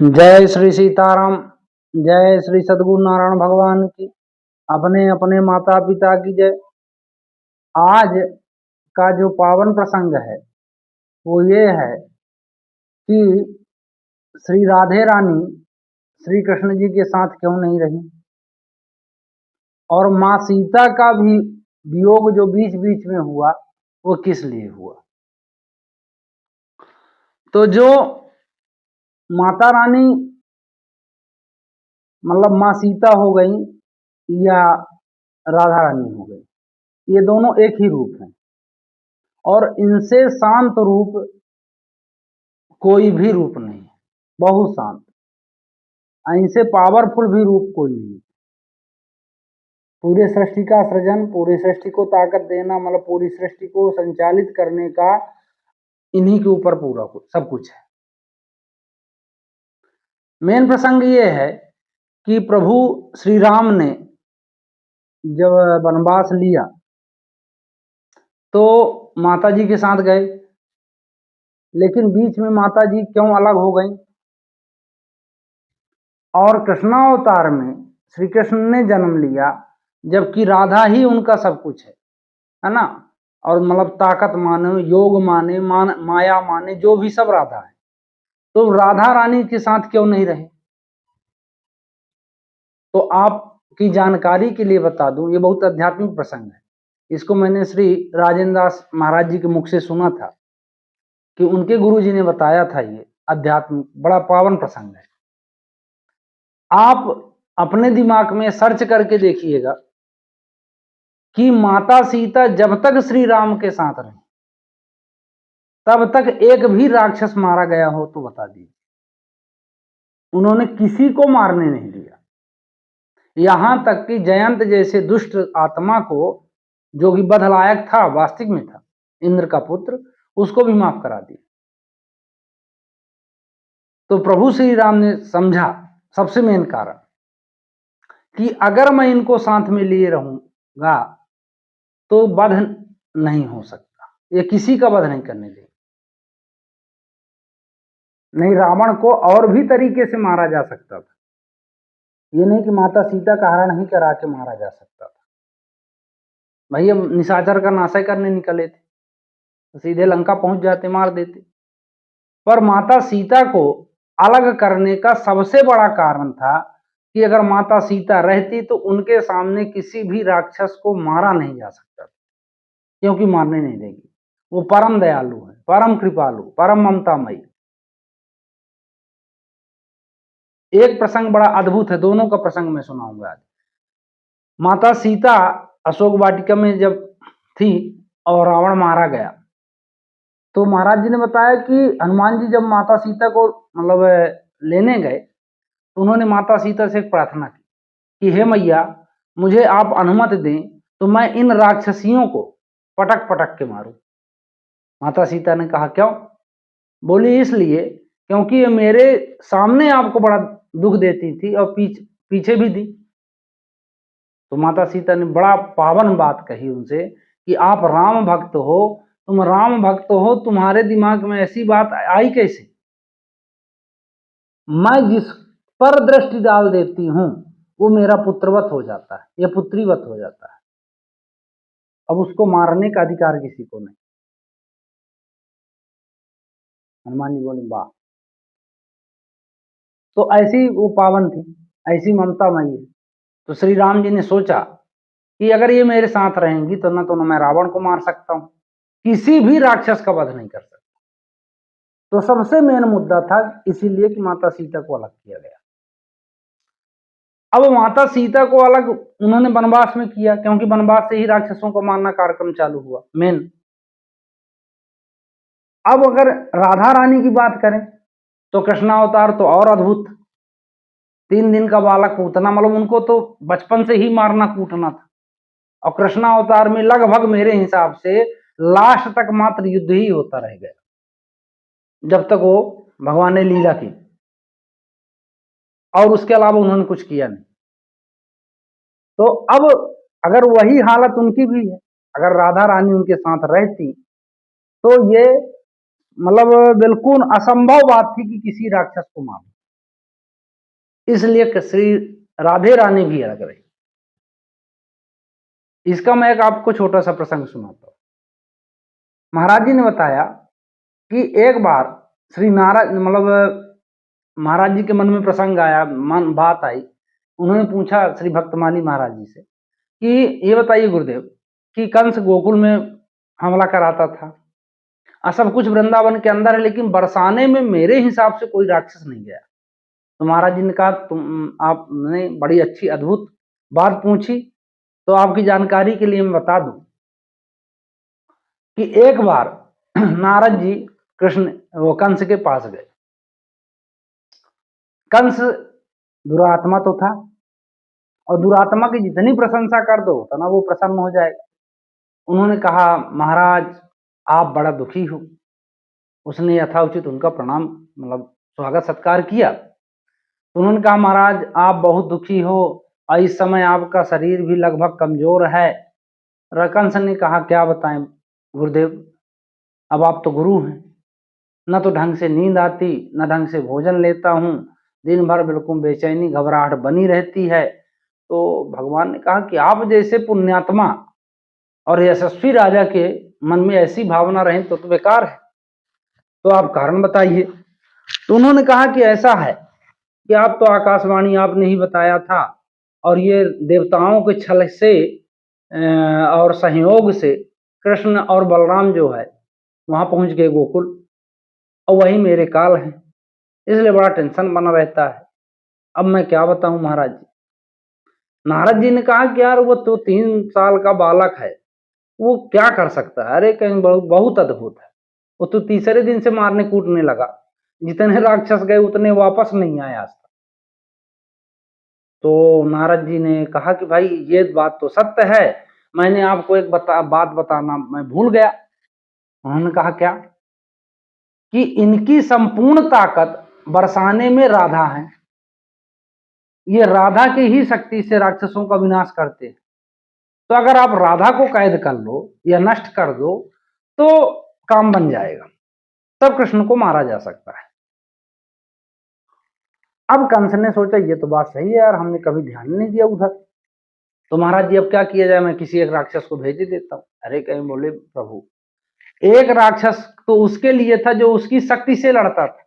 जय श्री सीताराम। जय श्री सद्गुरु नारायण भगवान की। अपने अपने माता पिता की जय। आज का जो पावन प्रसंग है वो ये है कि श्री राधे रानी श्री कृष्ण जी के साथ क्यों नहीं रही, और माँ सीता का भी वियोग जो बीच बीच में हुआ वो किस लिए हुआ। तो जो माता रानी मतलब माँ सीता हो गई या राधा रानी हो गई, ये दोनों एक ही रूप हैं, और इनसे शांत रूप कोई भी रूप नहीं है, बहुत शांत। इनसे पावरफुल भी रूप कोई नहीं। पूरे सृष्टि का सृजन, पूरी सृष्टि को ताकत देना, मतलब पूरी सृष्टि को संचालित करने का इन्हीं के ऊपर पूरा सब कुछ है। मेन प्रसंग ये है कि प्रभु श्री राम ने जब वनवास लिया तो माता जी के साथ गए, लेकिन बीच में माता जी क्यों अलग हो गई, और कृष्णावतार में श्री कृष्ण ने जन्म लिया जबकि राधा ही उनका सब कुछ है ना। और मतलब ताकत माने, योग माने, माया माने, जो भी सब राधा है, तो राधा रानी के साथ क्यों नहीं रहे। तो आपकी जानकारी के लिए बता दूं, ये बहुत आध्यात्मिक प्रसंग है। इसको मैंने श्री राजेंद्र दास महाराज जी के मुख से सुना था कि उनके गुरु जी ने बताया था। ये अध्यात्म बड़ा पावन प्रसंग है। आप अपने दिमाग में सर्च करके देखिएगा कि माता सीता जब तक श्री राम के साथ रही तब तक एक भी राक्षस मारा गया हो तो बता दीजिए। उन्होंने किसी को मारने नहीं दिया, यहां तक कि जयंत जैसे दुष्ट आत्मा को, जो कि बदलायक था, वास्तविक में था इंद्र का पुत्र, उसको भी माफ करा दिया। तो प्रभु श्री राम ने समझा सबसे मेन कारण कि अगर मैं इनको साथ में लिए रहूंगा तो वध नहीं हो सकता, ये किसी का वध नहीं करने देगा। नहीं, रावण को और भी तरीके से मारा जा सकता था, ये नहीं कि माता सीता का हरण ही करा के मारा जा सकता था। भाई अब निशाचर का नाश करने निकले थे तो सीधे लंका पहुंच जाते, मार देते। पर माता सीता को अलग करने का सबसे बड़ा कारण था कि अगर माता सीता रहती तो उनके सामने किसी भी राक्षस को मारा नहीं जा सकता, क्योंकि मारने नहीं देगी। वो परम दयालु है, परम कृपालु, परम ममतामयी। एक प्रसंग बड़ा अद्भुत है, दोनों का प्रसंग मैं सुनाऊंगा आज। माता सीता अशोक वाटिका में जब थी और रावण मारा गया, तो महाराज जी ने बताया कि हनुमान जी जब माता सीता को मतलब लेने गए तो उन्होंने माता सीता से एक प्रार्थना की कि हे मैया, मुझे आप अनुमति दें तो मैं इन राक्षसियों को पटक पटक के मारूं। माता सीता ने कहा क्यों? बोली इसलिए क्योंकि ये मेरे सामने आपको बड़ा दुख देती थी और पीछे भी दी। तो माता सीता ने बड़ा पावन बात कही उनसे कि आप राम भक्त हो, तुम राम भक्त हो, तुम्हारे दिमाग में ऐसी बात आई कैसे? मैं जिस पर दृष्टि डाल देती हूं वो मेरा पुत्रवत हो जाता है, या पुत्रीवत हो जाता है। अब उसको मारने का अधिकार किसी को नहीं। हनुमान जी बोले वाह। तो ऐसी वो पावन थी, ऐसी ममता मई है। तो श्री राम जी ने सोचा कि अगर ये मेरे साथ रहेंगी तो ना मैं रावण को मार सकता हूं, किसी भी राक्षस का वध नहीं कर सकता। तो सबसे मेन मुद्दा था इसीलिए कि माता सीता को अलग किया गया। अब माता सीता को अलग उन्होंने वनवास में किया, क्योंकि वनवास से ही राक्षसों को मारना कार्यक्रम चालू हुआ मेन। अब अगर राधा रानी की बात करें तो कृष्णावतार तो और अद्भुत। 3 दिन का बालक पूतना, मतलब उनको तो बचपन से ही मारना कूटना था। और कृष्णावतार में लगभग मेरे हिसाब से लास्ट तक मात्र युद्ध ही होता रह गया, जब तक वो भगवान ने लीला की, और उसके अलावा उन्होंने कुछ किया नहीं। तो अब अगर वही हालत उनकी भी है, अगर राधा रानी उनके साथ रहती तो ये मतलब बिल्कुल असंभव बात थी कि किसी राक्षस को मारो। इसलिए श्री राधे रानी भी अलग रही। इसका मैं एक आपको छोटा सा प्रसंग सुनाता हूं। महाराज जी ने बताया कि एक बार श्री नारद मतलब महाराज जी के मन में प्रसंग आया, मन बात आई। उन्होंने पूछा श्री भक्तमाली महाराज जी से कि ये बताइए गुरुदेव कि कंस गोकुल में हमला कराता था, सब कुछ वृंदावन के अंदर है, लेकिन बरसाने में मेरे हिसाब से कोई राक्षस नहीं गया। तो महाराज जी ने कहा आपने बड़ी अच्छी अद्भुत बात पूछी, तो आपकी जानकारी के लिए मैं बता दूं कि एक बार नारद जी कृष्ण वो कंस के पास गए। कंस दुरात्मा तो था, और दुरात्मा की जितनी प्रशंसा कर दो तो ना वो प्रसन्न हो जाएगा। उन्होंने कहा महाराज आप बड़ा दुखी हो। उसने यथाउचित उनका प्रणाम मतलब स्वागत सत्कार किया। तो उन्होंने कहा महाराज आप बहुत दुखी हो और इस समय आपका शरीर भी लगभग कमजोर है। कंस ने कहा क्या बताएं गुरुदेव, अब आप तो गुरु हैं, न तो ढंग से नींद आती, न ढंग से भोजन लेता हूँ, दिन भर बिल्कुल बेचैनी घबराहट बनी रहती है। तो भगवान ने कहा कि आप जैसे पुण्यात्मा और यशस्वी राजा के मन में ऐसी भावना रहे तो बेकार है, तो आप कारण बताइए। तो उन्होंने कहा कि ऐसा है कि आप तो आकाशवाणी आपने ही बताया था, और ये देवताओं के छल से और सहयोग से कृष्ण और बलराम जो है वहां पहुंच गए गोकुल, और वही मेरे काल हैं, इसलिए बड़ा टेंशन बना रहता है। अब मैं क्या बताऊं महाराज जी। नारद जी ने कहा कि यार वो तो 3 साल का बालक है, वो क्या कर सकता है। अरे कहीं बहुत अद्भुत है, वो तो तीसरे दिन से मारने कूटने लगा, जितने राक्षस गए उतने वापस नहीं आए आज तक। तो नारद जी ने कहा कि भाई ये बात तो सत्य है, मैंने आपको एक बात बताना मैं भूल गया। उन्होंने कहा क्या कि इनकी संपूर्ण ताकत बरसाने में राधा है, ये राधा की ही शक्ति से राक्षसों का विनाश करते हैं। तो अगर आप राधा को कैद कर लो या नष्ट कर दो तो काम बन जाएगा, तब कृष्ण को मारा जा सकता है। अब कंस ने सोचा ये तो बात सही है यार, हमने कभी ध्यान नहीं दिया उधर। तो महाराज जी अब क्या किया जाए, मैं किसी एक राक्षस को भेज देता हूँ। अरे कहीं बोले प्रभु एक राक्षस तो उसके लिए था जो उसकी शक्ति से लड़ता था,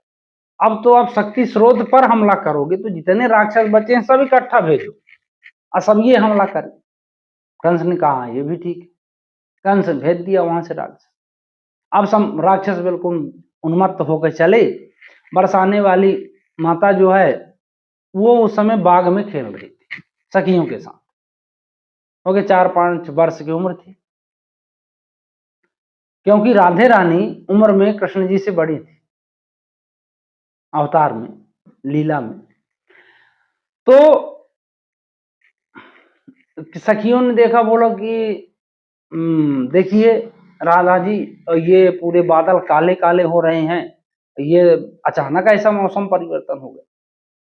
अब तो आप शक्ति स्रोत पर हमला करोगे तो जितने राक्षस बचे हैं सब इकट्ठा भेजो और सब ये हमला करे। कंस ने कहा ये भी ठीक है। कंस भेज दिया वहां से राक्षस। अब सब राक्षस बिल्कुल उन्मत्त होकर चले। बरसाने वाली माता जो है वो उस समय बाग में खेल रही थी सखियों के साथ, क्योंकि 4-5 वर्ष की उम्र थी, क्योंकि राधे रानी उम्र में कृष्ण जी से बड़ी थी अवतार में लीला में। तो सखियों ने देखा, बोला कि देखिए राधा जी ये पूरे बादल काले काले हो रहे हैं, ये अचानक ऐसा मौसम परिवर्तन हो गया।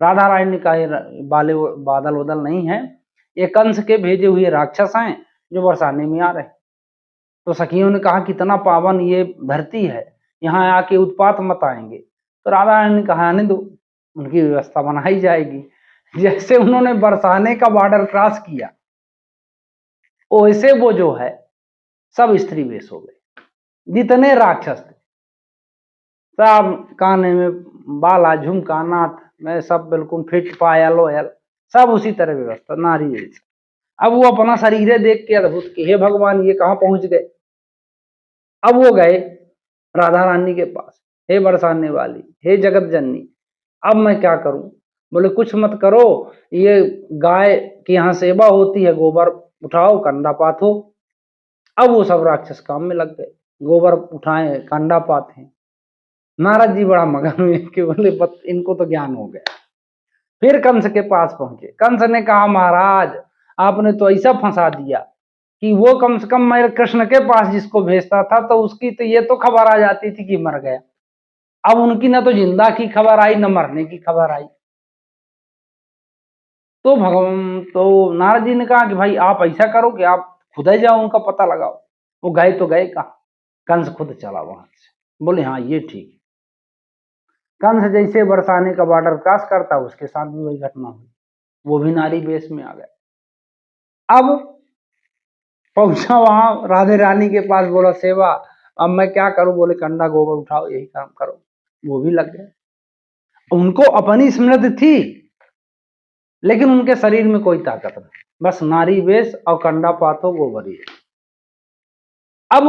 राधा रानी ने कहा ये बादल वदल नहीं है, ये कंस के भेजे हुए राक्षस हैं जो बरसाने में आ रहे हैं। तो सखियों ने कहा कितना पावन ये धरती है, यहाँ आके उत्पात मत आएंगे। तो राधा रानी ने कहा आने दो, उनकी व्यवस्था बनाई जाएगी। जैसे उन्होंने बरसाने का बॉर्डर क्रॉस किया वैसे वो जो है सब स्त्री वेश हो गए, जितने राक्षस थे सब काने में बाला झुमका नाथ में सब बिल्कुल फिट पायल ओयल सब उसी तरह व्यवस्था नारी जैसी। अब वो अपना शरीर देख के अद्भुत कि हे भगवान ये कहाँ पहुंच गए। अब वो गए राधा रानी के पास, हे बरसाने वाली, हे जगत जननी, अब मैं क्या करूं। बोले कुछ मत करो, ये गाय की यहाँ सेवा होती है, गोबर उठाओ कंडा पाथो। अब वो सब राक्षस काम में लग गए, गोबर उठाए कंडा पाथे। नारद जी बड़ा मगन हुए कि बोले बस इनको तो ज्ञान हो गया। फिर कंस के पास पहुंचे। कंस ने कहा महाराज आपने तो ऐसा फंसा दिया कि वो कम से कम मैं कृष्ण के पास जिसको भेजता था तो उसकी तो ये तो खबर आ जाती थी कि मर गया, अब उनकी ना तो जिंदा की खबर आई न मरने की खबर आई। तो भगवान तो नारद जी ने कहा कि भाई आप ऐसा करो कि आप खुद ही जाओ उनका पता लगाओ। वो गए तो गए कहा, कंस खुद चला वहां से। बोले हाँ ये ठीक। कंस जैसे बरसाने का बॉर्डर क्रॉस करता, उसके साथ भी वही घटना हुई, वो भी नारी वेश में आ गए। अब पहुंचा वहां राधे रानी के पास, बोला सेवा अब मैं क्या करूं, बोले कंडा गोबर उठाओ, यही काम करो। वो भी लग गए। उनको अपनी स्मृति थी, लेकिन उनके शरीर में कोई ताकत नहीं, बस नारी वेश और कंडा पातो गोबर ही। अब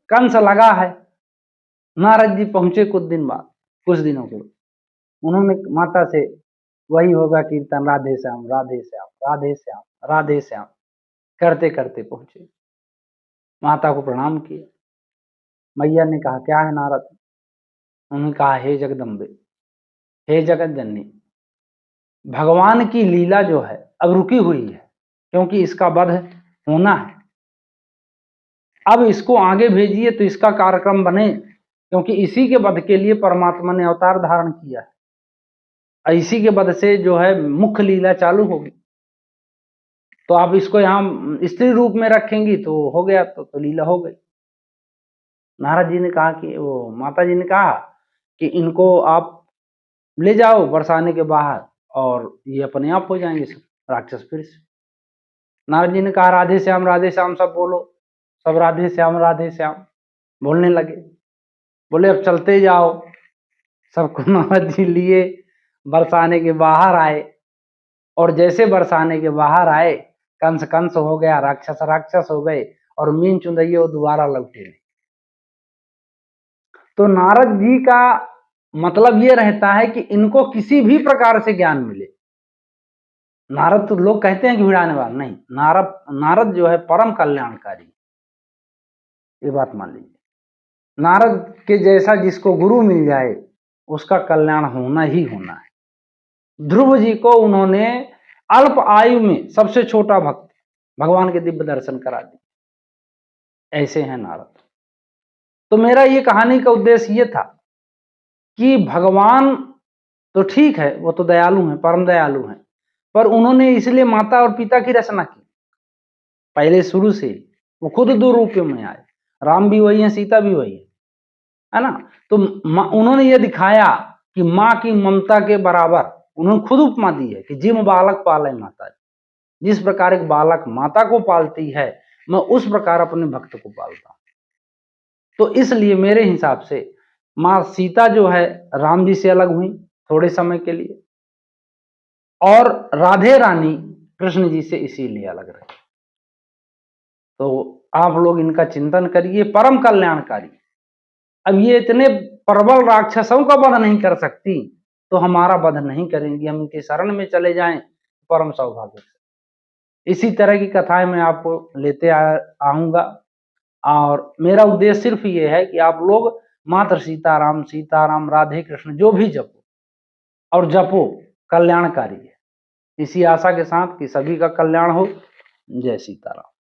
कंस लगा है। नारद जी पहुंचे कुछ दिन बाद, कुछ दिनों के बाद उन्होंने माता से वही होगा कीर्तन, राधे श्याम राधे श्याम राधे श्याम राधे श्याम करते करते पहुंचे। माता को प्रणाम किया। मैया ने कहा क्या है नारद? उन्होंने कहा हे जगदम्बे, हे जगत जननी, भगवान की लीला जो है अब रुकी हुई है, क्योंकि इसका वध होना है। अब इसको आगे भेजिए तो इसका कार्यक्रम बने, क्योंकि इसी के वध के लिए परमात्मा ने अवतार धारण किया है। इसी के वध से जो है मुख्य लीला चालू होगी। तो आप इसको यहाँ स्त्री रूप में रखेंगी तो हो गया, तो लीला हो गई। नारद जी ने कहा कि वो माता जी ने कहा कि इनको आप ले जाओ बरसाने के बाहर, और ये अपने आप हो जाएंगे सब राक्षस फिर से। नारद जी ने कहा राधे श्याम सब बोलो। सब राधे श्याम बोलने लगे। बोले अब चलते जाओ। सबको नारद जी लिए बरसाने के बाहर आए, और जैसे बरसाने के बाहर आए, कंस हो गया, राक्षस हो गए, और मीन चुंदैया वो दोबारा लौटे नहीं। तो नारद जी का मतलब ये रहता है कि इनको किसी भी प्रकार से ज्ञान मिले। नारद तो लोग कहते हैं कि भिड़ाने वाला नहीं, नारद जो है परम कल्याणकारी, ये बात मान लीजिए। नारद के जैसा जिसको गुरु मिल जाए उसका कल्याण होना ही होना है। ध्रुव जी को उन्होंने अल्प आयु में सबसे छोटा भक्त भगवान के दिव्य दर्शन करा दिए। ऐसे हैं नारद। तो मेरा ये कहानी का उद्देश्य ये था कि भगवान तो ठीक है, वो तो दयालु हैं, परम दयालु हैं, पर उन्होंने इसलिए माता और पिता की रचना की पहले शुरू से। वो खुद दो रूपों में आए, राम भी वही है, सीता भी वही है ना। तो उन्होंने ये दिखाया कि माँ की ममता के बराबर उन्होंने खुद उपमा दी है कि जिम बालक पाले माता। जिस प्रकार एक बालक माता को पालती है, मैं उस प्रकार अपने भक्त को पालता हूं। तो इसलिए मेरे हिसाब से माँ सीता जो है राम जी से अलग हुई थोड़े समय के लिए, और राधे रानी कृष्ण जी से इसीलिए अलग रहे। तो आप लोग इनका चिंतन करिए, परम कल्याणकारी। अब ये इतने प्रबल राक्षसों का वध नहीं कर सकती, तो हमारा वध नहीं करेंगी, हम इनके शरण में चले जाएं, परम सौभाग्य से। इसी तरह की कथाएं मैं आपको लेते आऊंगा, और मेरा उद्देश्य सिर्फ ये है कि आप लोग मात्र सीताराम राधे कृष्ण जो भी जपो, और जपो कल्याणकारी है। इसी आशा के साथ कि सभी का कल्याण हो। जय सीताराम।